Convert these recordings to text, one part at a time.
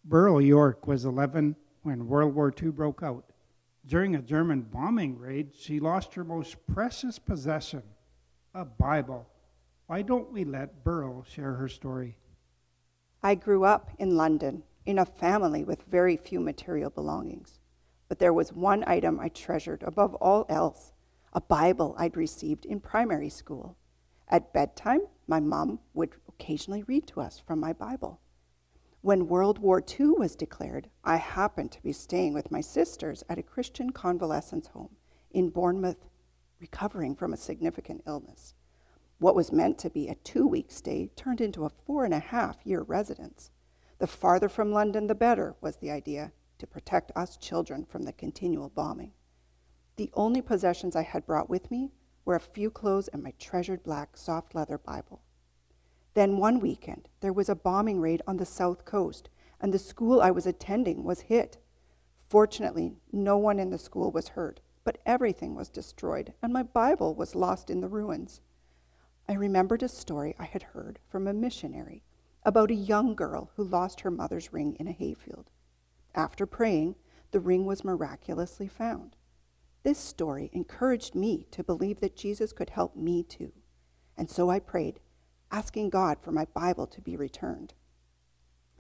Burl York was 11 when World War II broke out. During a German bombing raid, she lost her most precious possession, a Bible. Why don't we let Burl share her story? I grew up in London in a family with very few material belongings. But there was one item I treasured above all else, a Bible I'd received in primary school. At bedtime, my mom would occasionally read to us from my Bible. When World War II was declared, I happened to be staying with my sisters at a Christian convalescence home in Bournemouth, recovering from a significant illness. What was meant to be a 2-week stay turned into a 4.5-year residence. The farther from London, the better, was the idea, to protect us children from the continual bombing. The only possessions I had brought with me were a few clothes and my treasured black soft leather Bible. Then one weekend, there was a bombing raid on the south coast, and the school I was attending was hit. Fortunately, no one in the school was hurt, but everything was destroyed, and my Bible was lost in the ruins. I remembered a story I had heard from a missionary about a young girl who lost her mother's ring in a hayfield. After praying, the ring was miraculously found. This story encouraged me to believe that Jesus could help me too. And so I prayed, asking God for my Bible to be returned.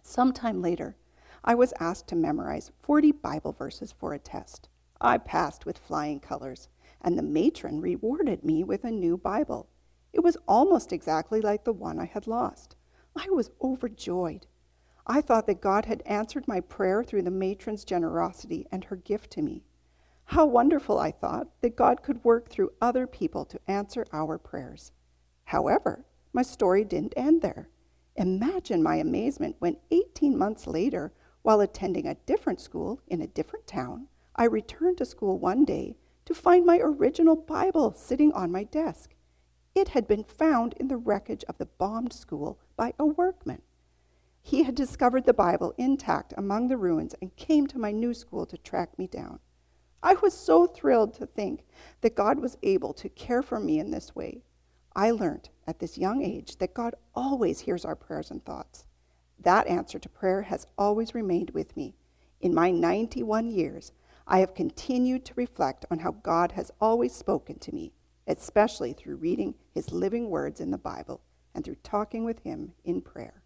Sometime later, I was asked to memorize 40 Bible verses for a test. I passed with flying colors, and the matron rewarded me with a new Bible. It was almost exactly like the one I had lost. I was overjoyed. I thought that God had answered my prayer through the matron's generosity and her gift to me. How wonderful, I thought, that God could work through other people to answer our prayers. However, my story didn't end there. Imagine my amazement when 18 months later, while attending a different school in a different town, I returned to school one day to find my original Bible sitting on my desk. It had been found in the wreckage of the bombed school by a workman. He had discovered the Bible intact among the ruins and came to my new school to track me down. I was so thrilled to think that God was able to care for me in this way. I learned at this young age that God always hears our prayers and thoughts. That answer to prayer has always remained with me. In my 91 years, I have continued to reflect on how God has always spoken to me, especially through reading his living words in the Bible and through talking with him in prayer.